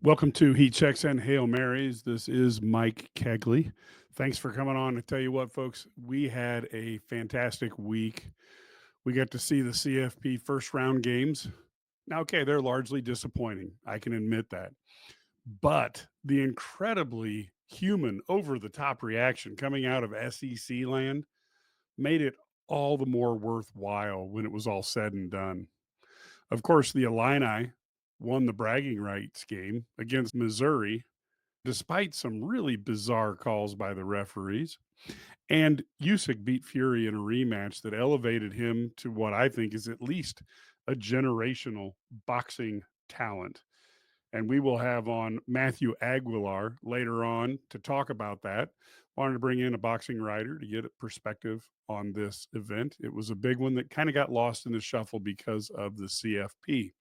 Welcome to Heat Checks and Hail Marys. This is Mike Cagley. Thanks for coming on. I tell you what, folks, we had a fantastic week. We got to see the CFP first round games. Now, okay, they're largely disappointing. I can admit that. But the incredibly human, over the top reaction coming out of SEC land made it all the more worthwhile when it was all said and done. Of course, the Illini won the bragging rights game against Missouri, despite some really bizarre calls by the referees. And Usyk beat Fury in a rematch that elevated him to what I think is at least a generational boxing talent. And we will have on Matthew Aguilar later on to talk about that. Wanted to bring in a boxing writer to get a perspective on this event. It was a big one that kind of got lost in the shuffle because of the CFP.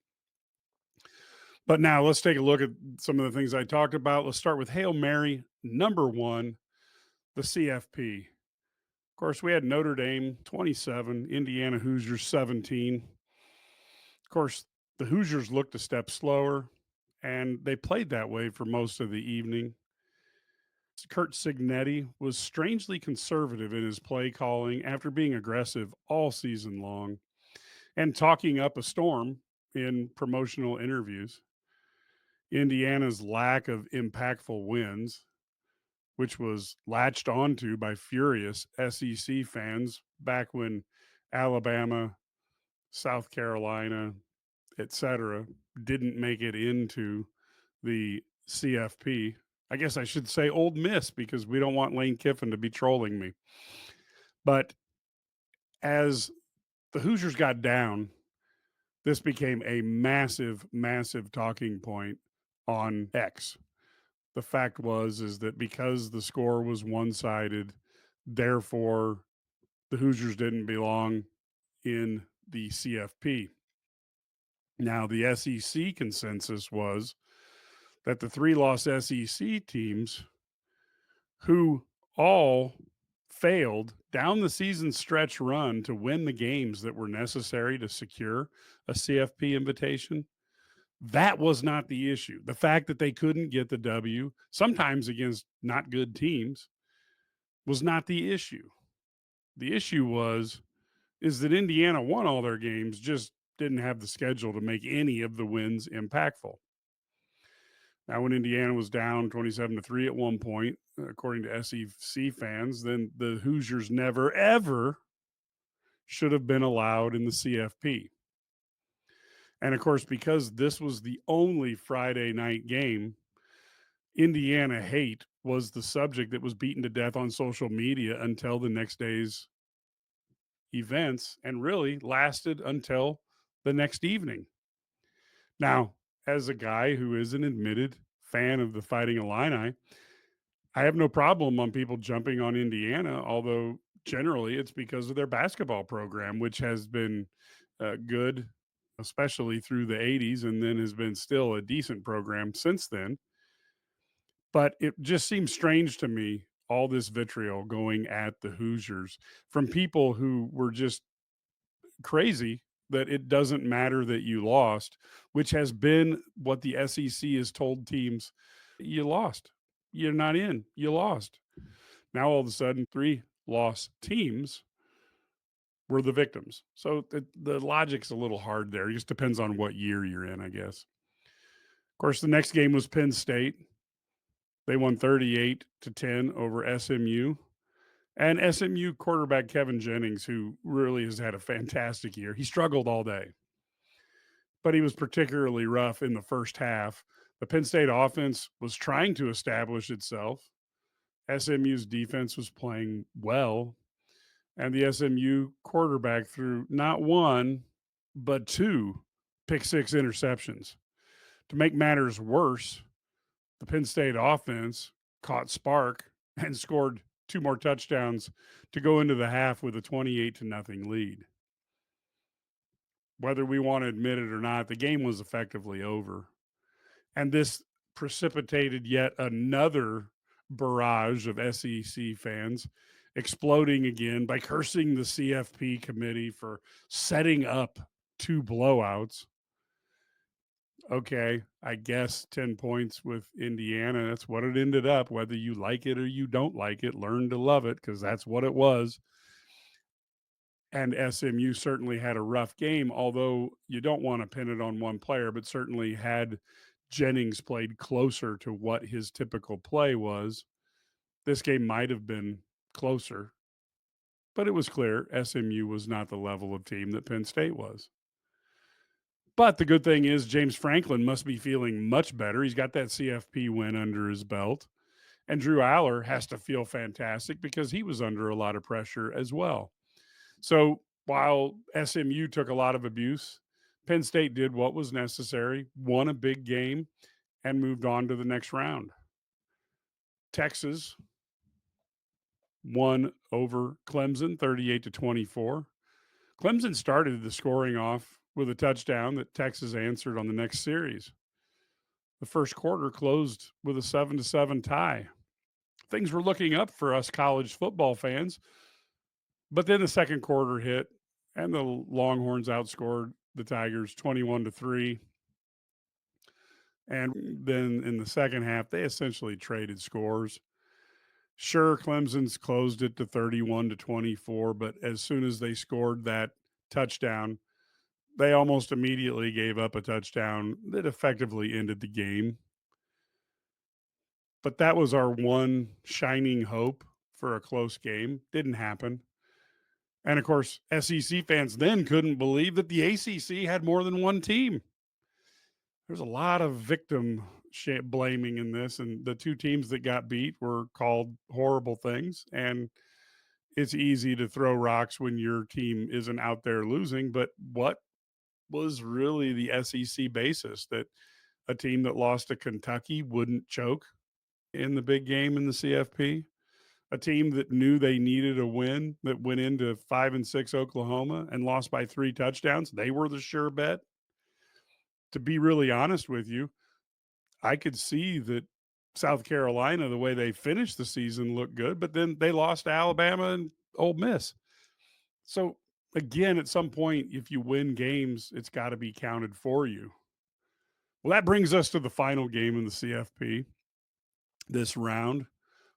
But now let's take a look at some of the things I talked about. Let's start with Hail Mary, number one, the CFP. Of course, we had Notre Dame 27, Indiana Hoosiers 17. Of course, the Hoosiers looked a step slower, and they played that way for most of the evening. Kurt Signetti was strangely conservative in his play calling after being aggressive all season long and talking up a storm in promotional interviews. Indiana's lack of impactful wins, which was latched onto by furious SEC fans back when Alabama, South Carolina, etc., didn't make it into the CFP. I guess I should say Old Miss because we don't want Lane Kiffin to be trolling me. But as the Hoosiers got down, this became a massive, massive talking point on X. The fact was is that because the score was one-sided, therefore the Hoosiers didn't belong in the CFP. Now, the SEC consensus was that the three-loss SEC teams who all failed down the season stretch run to win the games that were necessary to secure a CFP invitation, that was not the issue. The fact that they couldn't get the W, sometimes against not good teams, was not the issue. The issue is that Indiana won all their games, just didn't have the schedule to make any of the wins impactful. Now, when Indiana was down 27-3 at one point, according to SEC fans, then the Hoosiers never, ever should have been allowed in the CFP. And of course, because this was the only Friday night game, Indiana hate was the subject that was beaten to death on social media until the next day's events and really lasted until the next evening. Now, as a guy who is an admitted fan of the Fighting Illini, I have no problem on people jumping on Indiana, although generally it's because of their basketball program, which has been good, especially through the 80s, and then has been still a decent program since then. But it just seems strange to me, all this vitriol going at the Hoosiers from people who were just crazy that it doesn't matter that you lost, which has been what the SEC has told teams. You lost. You're not in. You lost. Now all of a sudden, three loss teams were the victims. So the logic's a little hard there. It just depends on what year you're in, I guess. Of course, the next game was Penn State. They won 38-10 over SMU. And SMU quarterback Kevin Jennings, who really has had a fantastic year, he struggled all day, but he was particularly rough in the first half. The Penn State offense was trying to establish itself. SMU's defense was playing well, and the SMU quarterback threw not one, but two pick six interceptions. To make matters worse, the Penn State offense caught spark and scored two more touchdowns to go into the half with a 28-0 lead. Whether we want to admit it or not, the game was effectively over. And this precipitated yet another barrage of SEC fans exploding again by cursing the CFP committee for setting up two blowouts. Okay, I guess 10 points with Indiana. That's what it ended up. Whether you like it or you don't like it, learn to love it because that's what it was. And SMU certainly had a rough game, although you don't want to pin it on one player, but certainly had Jennings played closer to what his typical play was, this game might have been closer. But it was clear SMU was not the level of team that Penn State was. But the good thing is James Franklin must be feeling much better. He's got that CFP win under his belt. And Drew Aller has to feel fantastic because he was under a lot of pressure as well. So while SMU took a lot of abuse, Penn State did what was necessary, won a big game, and moved on to the next round. Texas won over Clemson 38-24. Clemson started the scoring off with a touchdown that Texas answered on the next series. The first quarter closed with a 7-7 tie. Things were looking up for us college football fans, but then the second quarter hit and the Longhorns outscored the Tigers 21-3. And then in the second half, they essentially traded scores. Sure, Clemson's closed it to 31-24, but as soon as they scored that touchdown, they almost immediately gave up a touchdown that effectively ended the game. But that was our one shining hope for a close game. Didn't happen. And of course, SEC fans then couldn't believe that the ACC had more than one team. There's a lot of victim blaming in this, and the two teams that got beat were called horrible things. And it's easy to throw rocks when your team isn't out there losing. But what was really the SEC basis that a team that lost to Kentucky wouldn't choke in the big game in the CFP? A team that knew they needed a win that went into 5-6 Oklahoma and lost by 3 touchdowns. They were the sure bet. To be really honest with you, I could see that South Carolina, the way they finished the season, looked good, but then they lost to Alabama and Ole Miss. So again, at some point, if you win games, it's got to be counted for you. Well, that brings us to the final game in the CFP this round.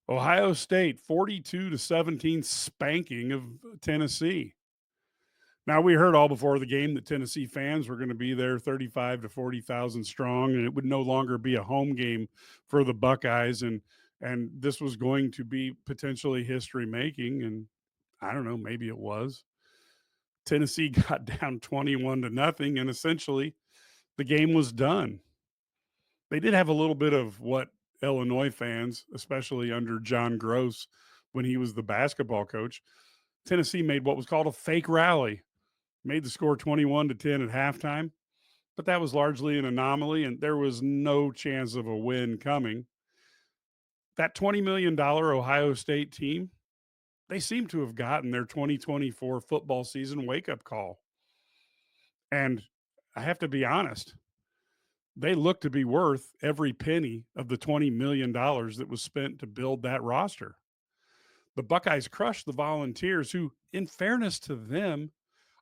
Ohio State 42-17 spanking of Tennessee. Now, we heard all before the game that Tennessee fans were going to be there 35 to 40,000 strong, and it would no longer be a home game for the Buckeyes, and this was going to be potentially history making, and I don't know, maybe it was. Tennessee got down 21-0, and essentially the game was done. They did have a little bit of what Illinois fans, especially under John Gross when he was the basketball coach, Tennessee made what was called a fake rally, made the score 21-10 at halftime, but that was largely an anomaly, and there was no chance of a win coming. That $20 million Ohio State team, they seem to have gotten their 2024 football season wake-up call. And I have to be honest, they look to be worth every penny of the $20 million that was spent to build that roster. The Buckeyes crushed the Volunteers, who, in fairness to them,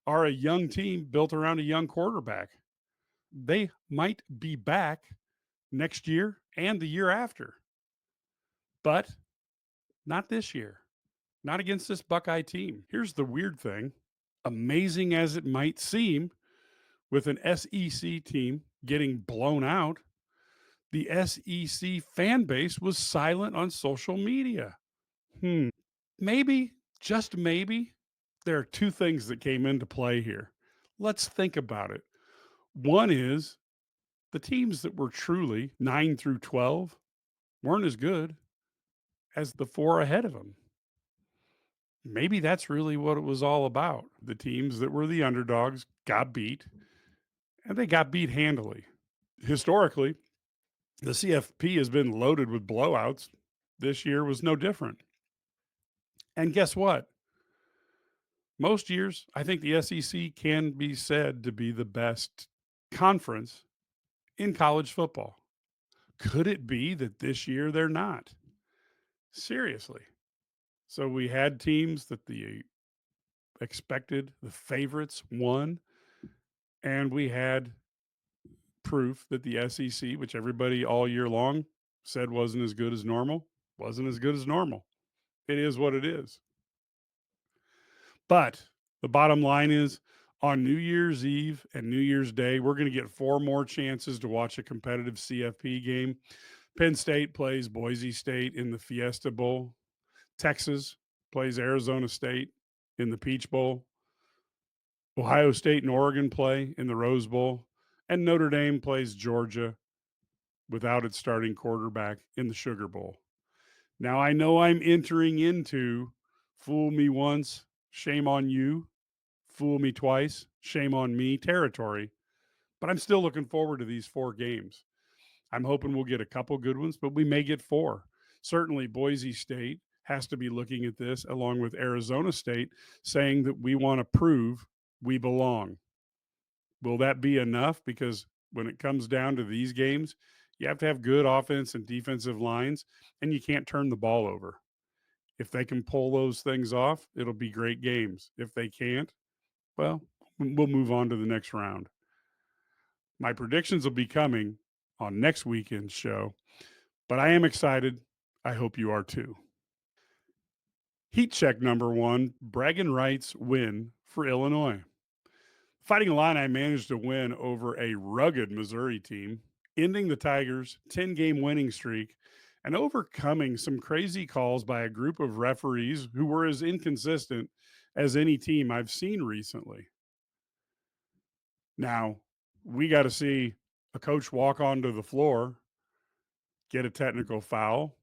are a young team built around a young quarterback. They might be back next year and the year after, but not this year, not against this Buckeye team. Here's the weird thing, amazing as it might seem, with an SEC team getting blown out, the SEC fan base was silent on social media. Maybe, just maybe, there are two things that came into play here. Let's think about it. One is the teams that were truly 9 through 12 weren't as good as the 4 ahead of them. Maybe that's really what it was all about. The teams that were the underdogs got beat, and they got beat handily. Historically, the CFP has been loaded with blowouts. This year was no different. And guess what? Most years, I think the SEC can be said to be the best conference in college football. Could it be that this year they're not? Seriously. So we had teams that the expected, the favorites won, and we had proof that the SEC, which everybody all year long said wasn't as good as normal, wasn't as good as normal. It is what it is. But the bottom line is on New Year's Eve and New Year's Day, we're going to get 4 more chances to watch a competitive CFP game. Penn State plays Boise State in the Fiesta Bowl. Texas plays Arizona State in the Peach Bowl. Ohio State and Oregon play in the Rose Bowl. And Notre Dame plays Georgia without its starting quarterback in the Sugar Bowl. Now, I know I'm entering into fool me once, shame on you, fool me twice, shame on me territory, but I'm still looking forward to these 4 games. I'm hoping we'll get a couple good ones, but we may get 4. Certainly, Boise State has to be looking at this along with Arizona State, saying that we want to prove we belong. Will that be enough? Because when it comes down to these games, you have to have good offense and defensive lines, and you can't turn the ball over. If they can pull those things off, it'll be great games. If they can't, well, we'll move on to the next round. My predictions will be coming on next weekend's show, but I am excited. I hope you are too. Heat check number 1, Braggin rights win for Illinois. Fighting Illini managed to win over a rugged Missouri team, ending the Tigers' 10-game winning streak and overcoming some crazy calls by a group of referees who were as inconsistent as any team I've seen recently. Now, we got to see a coach walk onto the floor, get a technical foul,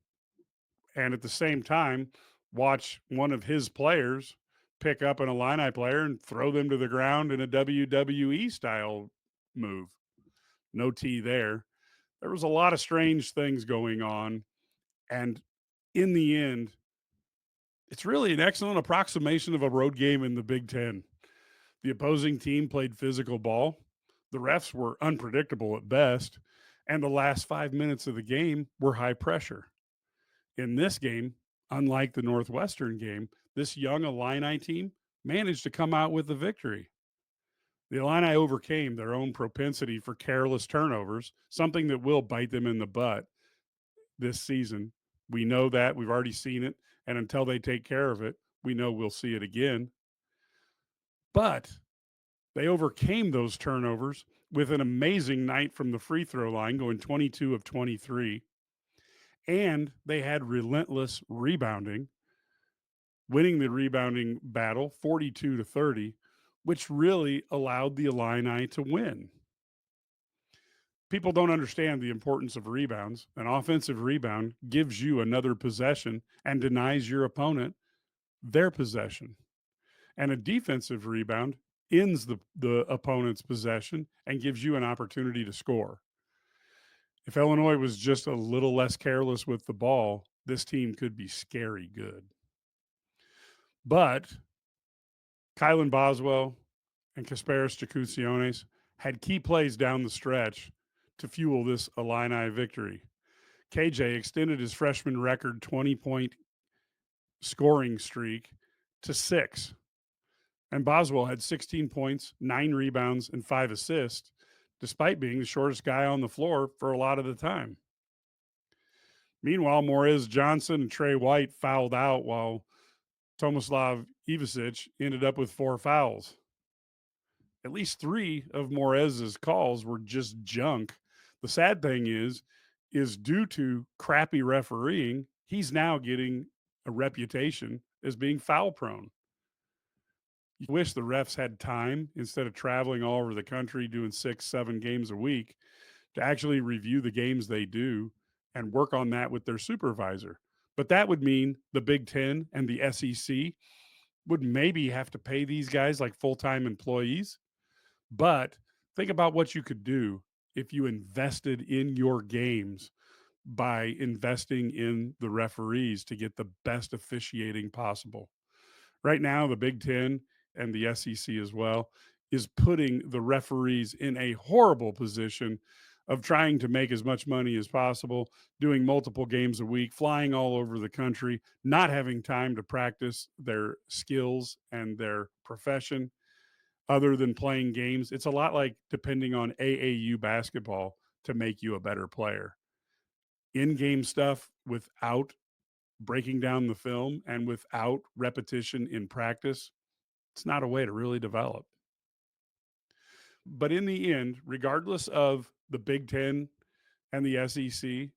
and at the same time, watch one of his players pick up an Illini player and throw them to the ground in a WWE style move. No T there. There was a lot of strange things going on. And in the end, it's really an excellent approximation of a road game in the Big Ten. The opposing team played physical ball. The refs were unpredictable at best. And the last 5 minutes of the game were high pressure. In this game, unlike the Northwestern game, this young Illini team managed to come out with the victory. The Illini overcame their own propensity for careless turnovers, something that will bite them in the butt this season. We know that. We've already seen it. And until they take care of it, we know we'll see it again. But they overcame those turnovers with an amazing night from the free throw line, going 22 of 23. And they had relentless rebounding, winning the rebounding battle 42 to 30, which really allowed the Illini to win. People don't understand the importance of rebounds. An offensive rebound gives you another possession and denies your opponent their possession. And a defensive rebound ends the opponent's possession and gives you an opportunity to score. If Illinois was just a little less careless with the ball, this team could be scary good. But Kylan Boswell and Kasparis Jakusiones had key plays down the stretch to fuel this Illini victory. KJ extended his freshman record 20-point scoring streak to 6. And Boswell had 16 points, 9 rebounds, and 5 assists, despite being the shortest guy on the floor for a lot of the time. Meanwhile, Morez Johnson and Trey White fouled out while Tomislav Ivicic ended up with 4 fouls. At least 3 of Morez's calls were just junk. The sad thing is due to crappy refereeing, he's now getting a reputation as being foul prone. You wish the refs had time instead of traveling all over the country doing 6, 7 games a week to actually review the games they do and work on that with their supervisor. But that would mean the Big Ten and the SEC would maybe have to pay these guys like full-time employees. But think about what you could do if you invested in your games by investing in the referees to get the best officiating possible. Right now, the Big Ten and the SEC as well is putting the referees in a horrible position of trying to make as much money as possible, doing multiple games a week, flying all over the country, not having time to practice their skills and their profession. other than playing games. It's a lot like depending on AAU basketball to make you a better player. In-game stuff without breaking down the film and without repetition in practice, it's not a way to really develop. But in the end, regardless of the Big Ten and the SEC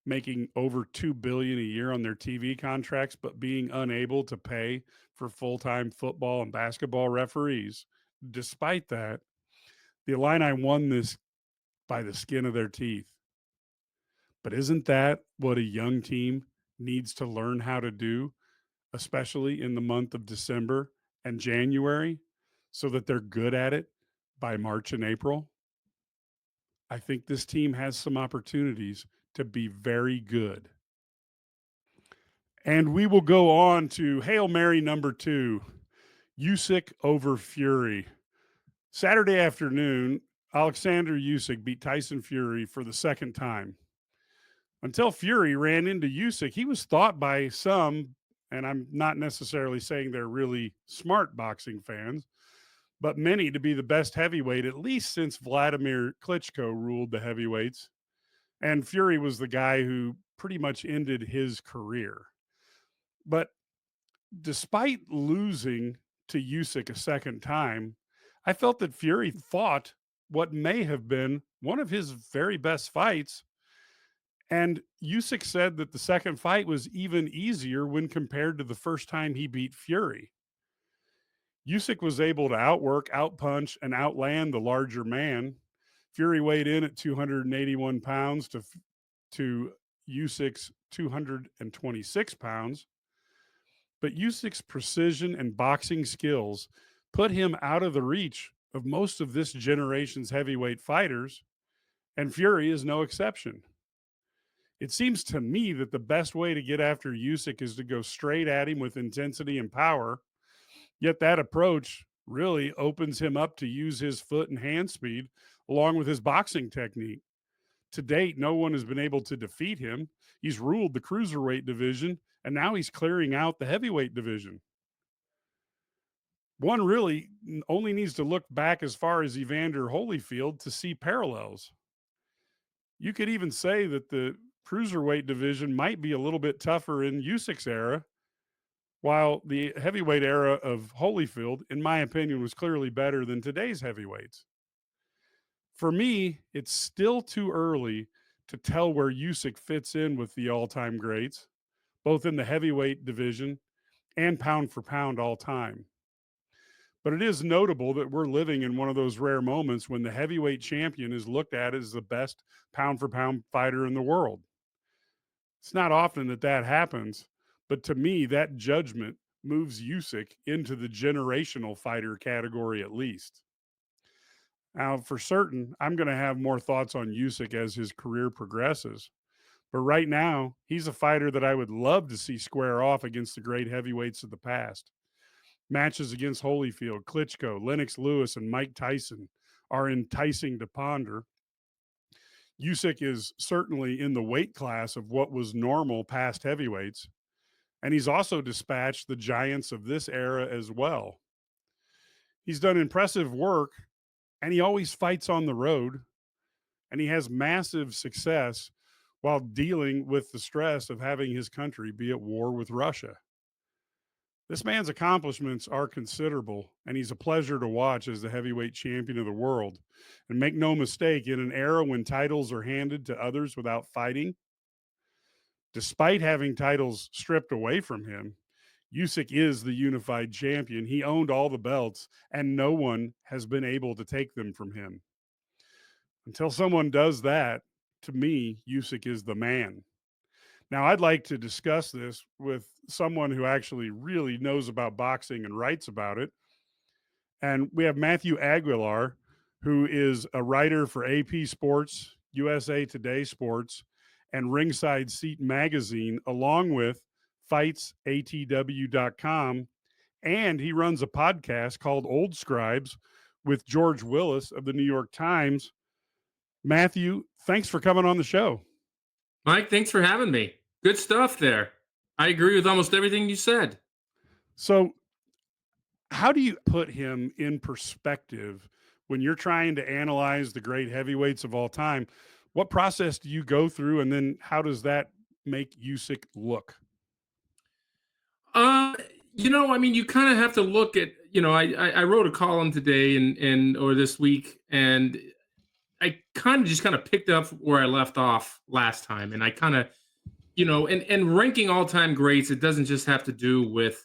making over $2 billion a year on their TV contracts, but being unable to pay for full-time football and basketball referees, despite that, the Illini won this by the skin of their teeth. But isn't that what a young team needs to learn how to do, especially in the month of December and January, so that they're good at it by March and April? I think this team has some opportunities to be very good. And we will go on to Hail Mary number 2, Usyk over Fury. Saturday afternoon, Alexander Usyk beat Tyson Fury for the second time. Until Fury ran into Usyk, he was thought by some, and I'm not necessarily saying they're really smart boxing fans, but many to be the best heavyweight, at least since Vladimir Klitschko ruled the heavyweights. And Fury was the guy who pretty much ended his career. But despite losing to Usyk a second time, I felt that Fury fought what may have been one of his very best fights. And Usyk said that the second fight was even easier when compared to the first time he beat Fury. Usyk was able to outwork, outpunch, and outland the larger man. Fury weighed in at 281 pounds to Usyk's 226 pounds. But Usyk's precision and boxing skills put him out of the reach of most of this generation's heavyweight fighters, and Fury is no exception. It seems to me that the best way to get after Usyk is to go straight at him with intensity and power, yet that approach really opens him up to use his foot and hand speed along with his boxing technique. To date, no one has been able to defeat him. He's ruled the cruiserweight division, and now he's clearing out the heavyweight division. One really only needs to look back as far as Evander Holyfield to see parallels. You could even say that the cruiserweight division might be a little bit tougher in Usyk's era, while the heavyweight era of Holyfield, in my opinion, was clearly better than today's heavyweights. For me, it's still too early to tell where Usyk fits in with the all-time greats, both in the heavyweight division and pound for pound all time. But it is notable that we're living in one of those rare moments when the heavyweight champion is looked at as the best pound for pound fighter in the world. It's not often that that happens, but to me, that judgment moves Usyk into the generational fighter category at least. Now, for certain, I'm going to have more thoughts on Usyk as his career progresses. But right now, he's a fighter that I would love to see square off against the great heavyweights of the past. Matches against Holyfield, Klitschko, Lennox Lewis, and Mike Tyson are enticing to ponder. Usyk is certainly in the weight class of what was normal past heavyweights, and he's also dispatched the giants of this era as well. He's done impressive work, and he always fights on the road, and he has massive success while dealing with the stress of having his country be at war with Russia. This man's accomplishments are considerable, and he's a pleasure to watch as the heavyweight champion of the world. And make no mistake, in an era when titles are handed to others without fighting, despite having titles stripped away from him, Usyk is the unified champion. He owned all the belts, and no one has been able to take them from him. Until someone does that, to me, Usyk is the man. Now, I'd like to discuss this with someone who actually really knows about boxing and writes about it. And we have Matthew Aguilar, who is a writer for AP Sports, USA Today Sports, and Ringside Seat Magazine, along with FightsATW.com. And he runs a podcast called Old Scribes with George Willis of the New York Times. Matthew, thanks for coming on the show. Mike, thanks for having me. Good stuff there. I agree with almost everything you said. So How do you put him in perspective when you're trying to analyze the great heavyweights of all time? What process do you go through, and then how does that make Usyk look? Uh, I mean, you kind of have to look at, I wrote a column today and or this week, and I kind of picked up where I left off last time, and I kind of, and ranking all time greats, it doesn't just have to do with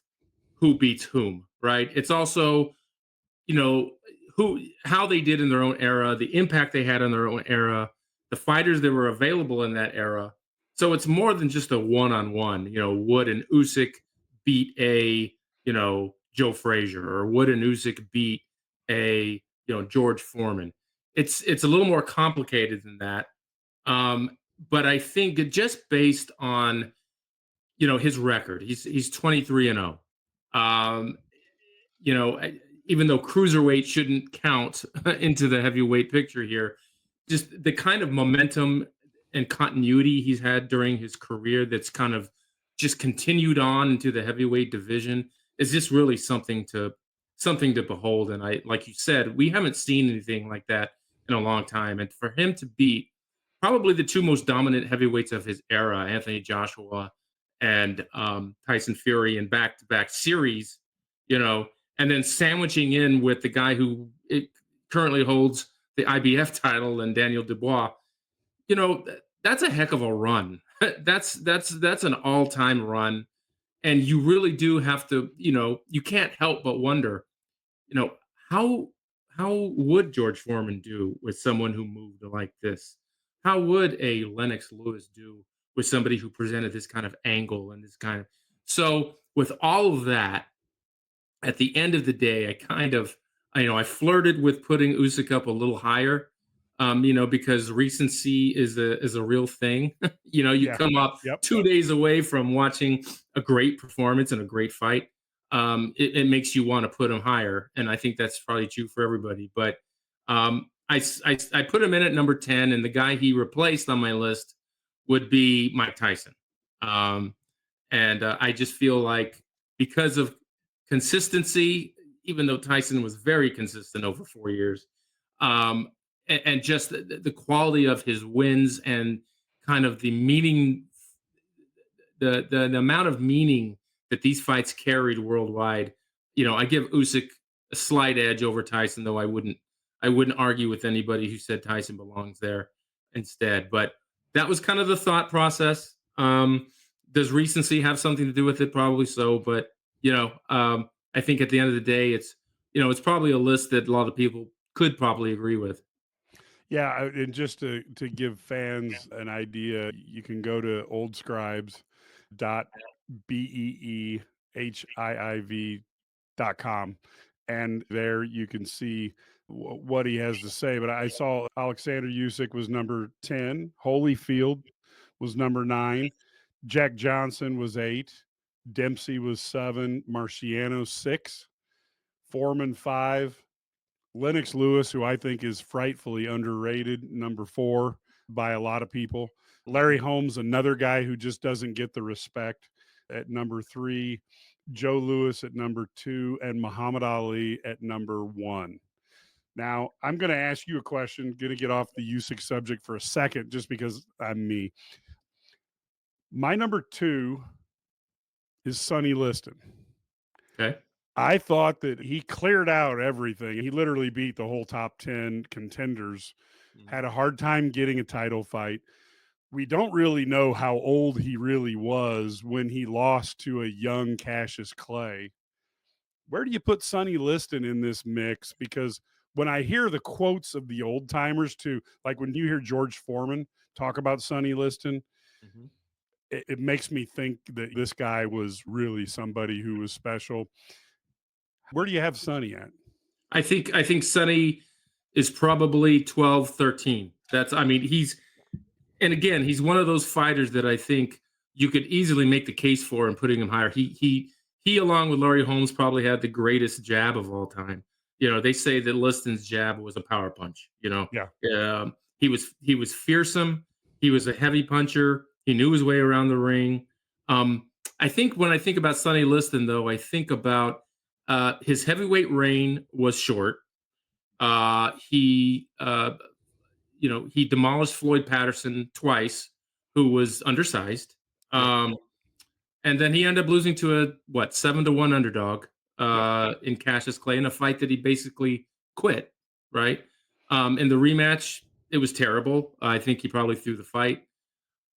who beats whom, right? It's also, you know, how they did in their own era, the impact they had on their own era, the fighters that were available in that era. So it's more than just a one-on-one. Would an Usyk beat a, Joe Frazier, or would an Usyk beat a, George Foreman? It's a little more complicated than that. But I think that just based on, his record, he's 23-0. Um, even though cruiserweight shouldn't count into the heavyweight picture here, just the kind of momentum and continuity he's had during his career that's kind of just continued on into the heavyweight division is just really something to behold. And I, like you said, we haven't seen anything like that in a long time. And for him to beat probably the two most dominant heavyweights of his era, Anthony Joshua and Tyson Fury, in back-to-back series, you know, and then sandwiching in with the guy who currently holds the IBF title and Daniel Dubois, that's a heck of a run. That's an all-time run, and you really do have to, you can't help but wonder, you know, how how would George Foreman do with someone who moved like this? How would a Lennox Lewis do with somebody who presented this kind of angle and this kind of so with all of that, at the end of the day, I flirted with putting Usyk up a little higher, because recency is a real thing. You Yeah. come up Yep. 2 days away from watching a great performance and a great fight. It makes you want to put him higher, and I think that's probably true for everybody. But I put him in at number 10, and the guy he replaced on my list would be Mike Tyson. Um, and I just feel like because of consistency, even though Tyson was very consistent over 4 years, and just the quality of his wins and kind of the meaning, the amount of meaning that these fights carried worldwide. I give Usyk a slight edge over Tyson, though I wouldn't argue with anybody who said Tyson belongs there instead. But that was kind of the thought process. Does recency have something to do with it? Probably so, but I think at the end of the day, it's probably a list that a lot of people could probably agree with. Yeah, and just to give fans an idea, you can go to oldscribes.beehiiv.com, and there you can see what he has to say. But I saw Alexander Usyk was number 10, Holyfield was number 9, Jack Johnson was 8, Dempsey was 7, Marciano 6, Foreman 5, Lennox Lewis, who I think is frightfully underrated, number 4 by a lot of people. Larry Holmes, another guy who just doesn't get the respect, at number 3. Joe Louis at number 2, and Muhammad Ali at number 1. Now, I'm going to ask you a question, going to get off the Usyk subject for a second, just because I'm me. My number 2 is Sonny Liston. Okay. I thought that he cleared out everything. He literally beat the whole top 10 contenders, Mhm. had a hard time getting a title fight. We don't really know how old he really was when he lost to a young Cassius Clay. Where do you put Sonny Liston in this mix? Because when I hear the quotes of the old timers too, like when you hear George Foreman talk about Sonny Liston, Mhm. it makes me think that this guy was really somebody who was special. Where do you have Sonny at? I think Sonny is probably 12, 13. I mean, and again, he's one of those fighters that I think you could easily make the case for and putting him higher. He along with Laurie Holmes probably had the greatest jab of all time. They say that Liston's jab was a power punch. Yeah. He was fearsome. He was a heavy puncher. He knew his way around the ring. I think when I think about Sonny Liston, though, I think about His heavyweight reign was short. He demolished Floyd Patterson twice, who was undersized. Yep. Um, and then he ended up losing to a 7-1 underdog Yep. in Cassius Clay in a fight that he basically quit. Right. In the rematch, it was terrible. I think he probably threw the fight.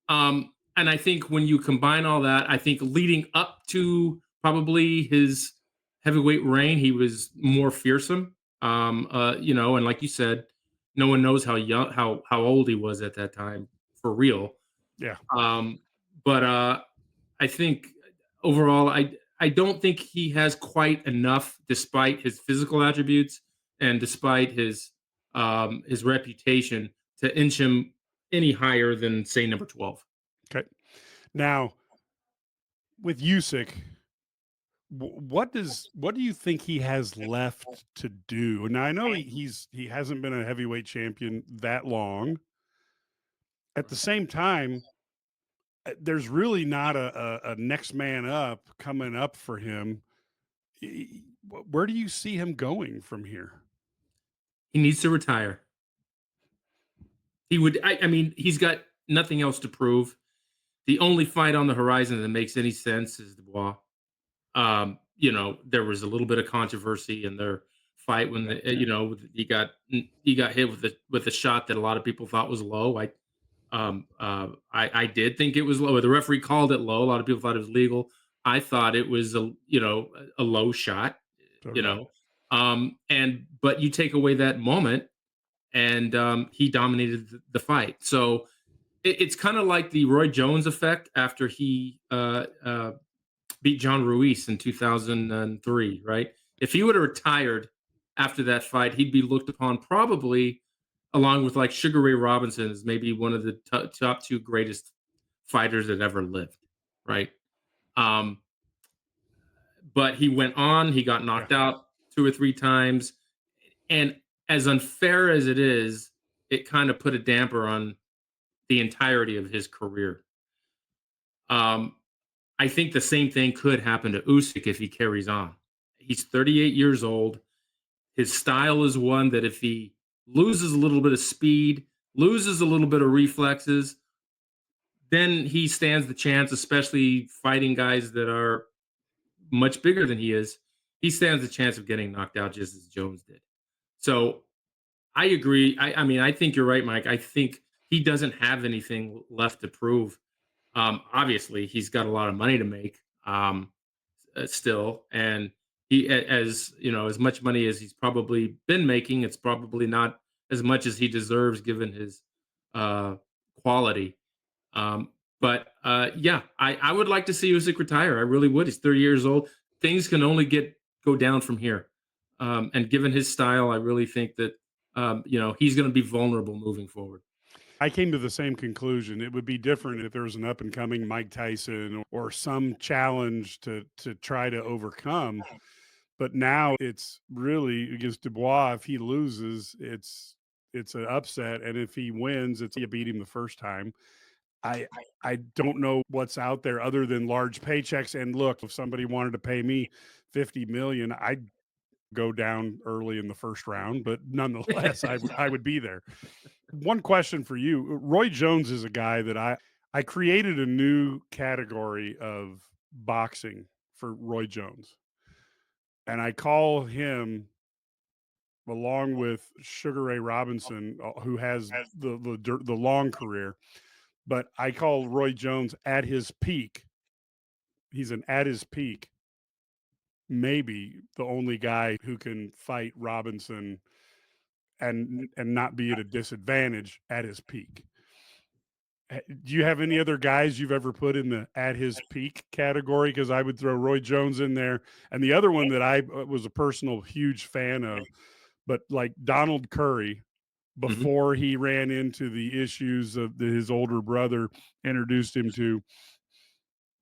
And I think when you combine all that, I think leading up to probably his heavyweight reign, he was more fearsome. And like you said, no one knows how young, how old he was at that time for real. Yeah. Um, but I think overall, I don't think he has quite enough, despite his physical attributes and despite his reputation, to inch him any higher than say number 12. Okay. Now with Usyk, what do you think he has left to do? Now I know he hasn't been a heavyweight champion that long. At the same time, there's really not a next man up coming up for him. Where do you see him going from here? He needs to retire. He would. I mean, he's got nothing else to prove. The only fight on the horizon that makes any sense is Dubois. There was a little bit of controversy in their fight when he got hit with a shot that a lot of people thought was low. I did think it was low. The referee called it low. A lot of people thought it was legal. I thought it was a low shot. You Okay. know, but you take away that moment, and he dominated the fight. So it's kind of like the Roy Jones effect after he beat John Ruiz in 2003, right? If he would have retired after that fight, he'd be looked upon probably along with like Sugar Ray Robinson as maybe one of the top two greatest fighters that ever lived, right? Um, but he went on, he got Yeah. knocked out two or three times. And as unfair as it is, it kind of put a damper on the entirety of his career. Um, I think the same thing could happen to Usyk if he carries on. He's 38 years old. His style is one that if he loses a little bit of speed, loses a little bit of reflexes, then he stands the chance, especially fighting guys that are much bigger than he is. He stands the chance of getting knocked out just as Jones did. So I agree. I mean, I think you're right, Mike. I think he doesn't have anything left to prove. Obviously, he's got a lot of money to make still, and as as much money as he's probably been making, it's probably not as much as he deserves given his uh, quality. Um, but yeah, I would like to see Usyk retire. I really would. He's 30 years old. Things can only go down from here. And given his style, I really think that he's going to be vulnerable moving forward. I came to the same conclusion. It would be different if there was an up and coming Mike Tyson or some challenge to try to overcome. But now it's really against Dubois. If he loses, it's an upset, and if he wins, it's you beat him the first time. I I don't know what's out there other than large paychecks. And look, if somebody wanted to pay me 50 million, I'd go down early in the first round. But nonetheless, I would be there. One question for you. Roy Jones is a guy that I created a new category of boxing for Roy Jones. And I call him along with Sugar Ray Robinson, who has the long career, but I call Roy Jones at his peak. He's an at his peak, maybe the only guy who can fight Robinson and not be at a disadvantage at his peak. Do you have any other guys you've ever put in the at his peak category? Because I would throw Roy Jones in there, and the other one that I was a personal huge fan of, but like Donald Curry, Mhm. before he ran into the issues of his older brother introduced him to,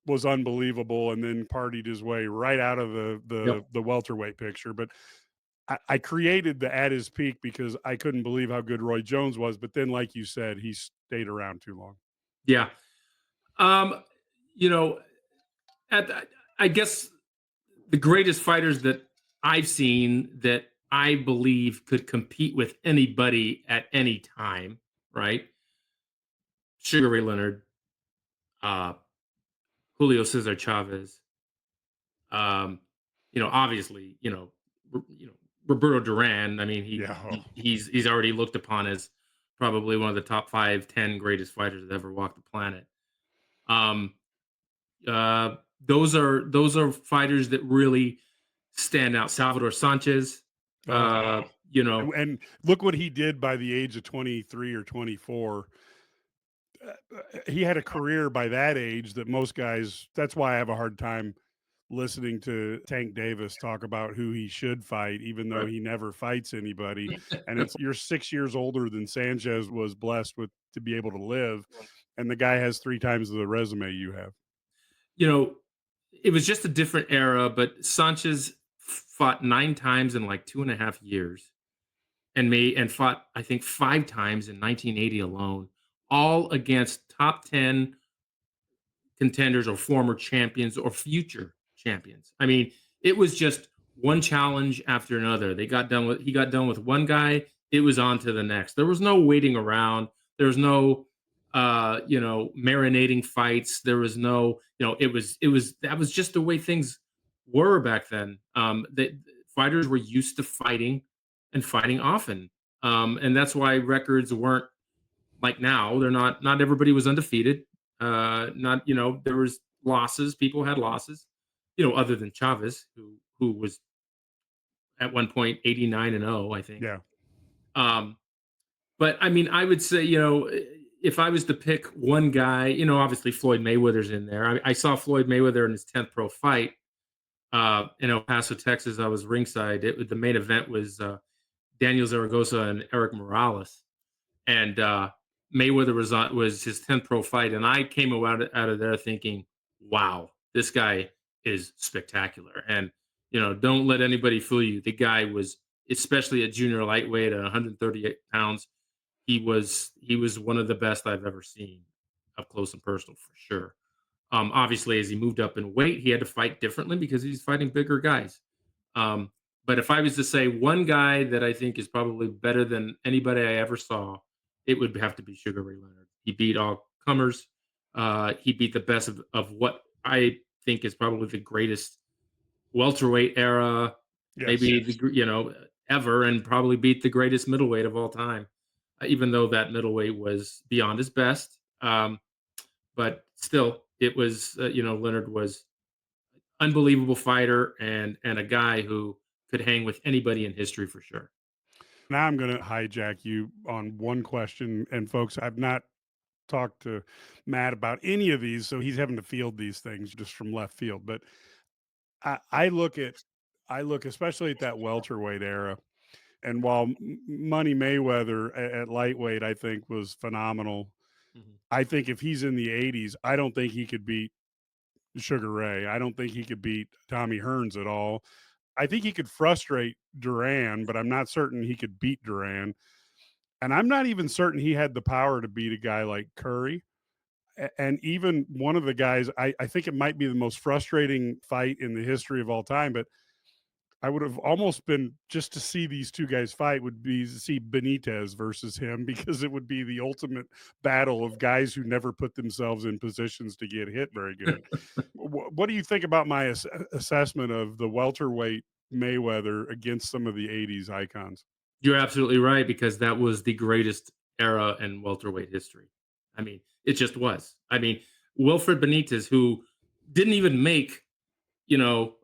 was unbelievable, and then partied his way right out of Yep. the welterweight picture. But I created the at his peak because I couldn't believe how good Roy Jones was. But then, like you said, he stayed around too long. Yeah. Um, you know, at I guess the greatest fighters that I've seen that I believe could compete with anybody at any time, right? Sugar Ray Leonard, uh, Julio Cesar Chavez, um, obviously, Roberto Duran. I mean, Yeah. he's already looked upon as probably one of the top 5, 10 greatest fighters that ever walked the planet. Um, uh, those are fighters that really stand out. Salvador Sanchez, Oh. you know, And look what he did by the age of 23 or 24. He had a career by that age that most guys, that's why I have a hard time listening to Tank Davis talk about who he should fight, even though right. he never fights anybody. And it's you're 6 years older than Sanchez was blessed with to be able to live. And the guy has 3 times the resume you have. you know, it was just a different era, but Sanchez fought 9 times in like 2.5 years and fought, I think, 5 times in 1980 alone, all against top 10 contenders or former champions or future champions. I mean, it was just one challenge after another. He got done with one guy, it was on to the next. There was no waiting around. There was no marinating fights. There was no, that was just the way things were back then. The fighters were used to fighting and fighting often. And that's why records weren't like now. They're not everybody was undefeated. Not there was losses. People had losses. Other than Chavez, who was at one point 89-0, I think. Yeah. Um, but I mean, I would say if I was to pick one guy, obviously Floyd Mayweather's in there. I saw Floyd Mayweather in his 10th pro fight in El Paso, Texas. I was ringside. The main event was Daniel Zaragoza and Eric Morales, and Mayweather was his 10th pro fight, and I came out of there thinking, "Wow, this guy is spectacular." And don't let anybody fool you. The guy was, especially at junior lightweight at 138 pounds, he was one of the best I've ever seen up close and personal for sure. Obviously, as he moved up in weight, he had to fight differently because he's fighting bigger guys. Um, but if I was to say one guy that I think is probably better than anybody I ever saw, it would have to be Sugar Ray Leonard. He beat all comers. He beat the best of what I think is probably the greatest welterweight era, Yes. maybe ever, and probably beat the greatest middleweight of all time. Even though that middleweight was beyond his best, but still, it was Leonard was unbelievable fighter and a guy who could hang with anybody in history for sure. Now I'm going to hijack you on one question. And folks, I've not talked to Matt about any of these, so he's having to field these things just from left field. But I look especially at that welterweight era, and while Money Mayweather at lightweight, I think was phenomenal. Mhm. I think if he's in the 80s, I don't think he could beat Sugar Ray. I don't think he could beat Tommy Hearns at all. I think he could frustrate Duran, but I'm not certain he could beat Duran. And I'm not even certain he had the power to beat a guy like Curry. And even one of the guys, I think it might be the most frustrating fight in the history of all time, but I would have almost been just to see these two guys fight would be to see Benitez versus him because it would be the ultimate battle of guys who never put themselves in positions to get hit very good. What do you think about my assessment of the welterweight Mayweather against some of the 80s icons? You're absolutely right because that was the greatest era in welterweight history. I mean, it just was. I mean, Wilfred Benitez, who didn't even make you know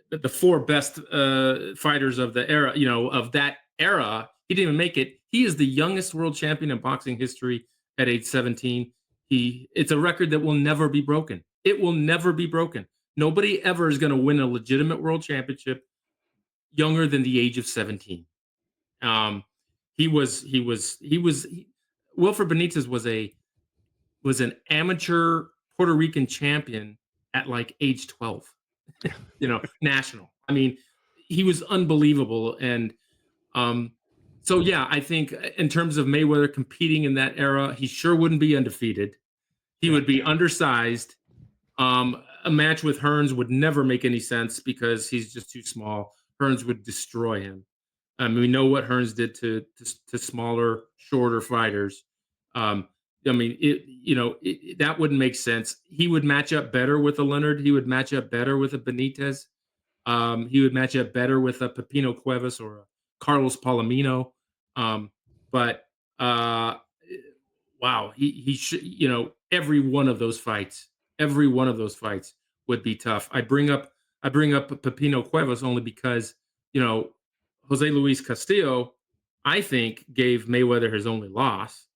the four best fighters of the era, of that era. He didn't even make it. He is the youngest world champion in boxing history at age 17. It's a record that will never be broken. It will never be broken. Nobody ever is going to win a legitimate world championship younger than the age of 17. Um, Wilfred Benitez was an amateur Puerto Rican champion at like age 12. National. I mean, he was unbelievable. And so, yeah, I think in terms of Mayweather competing in that era, he sure wouldn't be undefeated. He would be undersized. a match with Hearns would never make any sense because he's just too small. Hearns would destroy him. We know what Hearns did to smaller, shorter fighters. Um, I mean, that wouldn't make sense. He would match up better with a Leonard. He would match up better with a Benitez. He would match up better with a Pepino Cuevas or a Carlos Palomino. Um, but wow, he should, every one of those fights, every one of those fights would be tough. I bring up Pepino Cuevas only because, you know, Jose Luis Castillo, I think, gave Mayweather his only loss.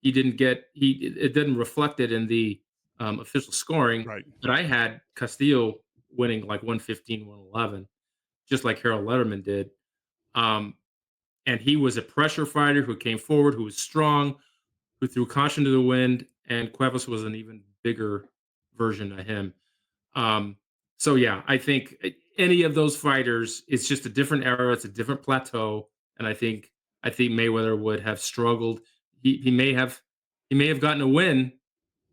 He didn't get he it didn't reflect it in the official scoring, Right. but I had Castillo winning like 115, 111, just like Harold Letterman did. Um, and he was a pressure fighter who came forward, who was strong, who threw caution to the wind, and Cuevas was an even bigger version of him. Um, so yeah, I think any of those fighters, it's just a different era, it's a different plateau, and I think Mayweather would have struggled. He may have gotten a win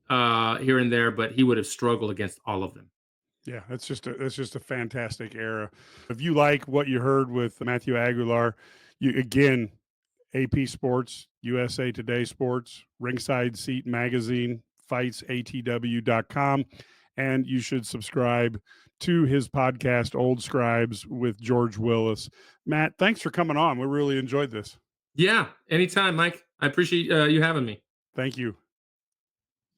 here and there, but he would have struggled against all of them. Yeah, that's just a fantastic era. If you like what you heard with Matthew Aguilar, you again, AP Sports, USA Today Sports, Ringside Seat Magazine, fightsatw.com, and you should subscribe to his podcast, Old Scribes with George Willis. Matt, thanks for coming on. We really enjoyed this. Yeah, anytime, Mike. I appreciate you having me. Thank you.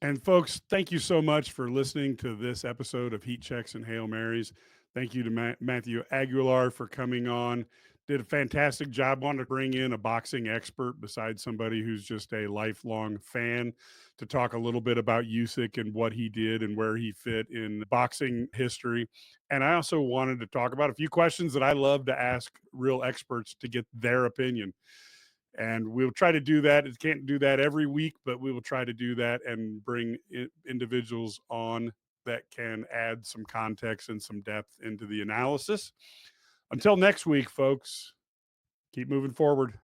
And folks, thank you so much for listening to this episode of Heat Checks and Hail Marys. Thank you to Matthew Aguilar for coming on. Did a fantastic job. Wanted to bring in a boxing expert besides somebody who's just a lifelong fan to talk a little bit about Usyk and what he did and where he fit in boxing history. And I also wanted to talk about a few questions that I love to ask real experts to get their opinion. And we'll try to do that. It can't do that every week, but we will try to do that and bring individuals on that can add some context and some depth into the analysis. Until next week, folks, keep moving forward.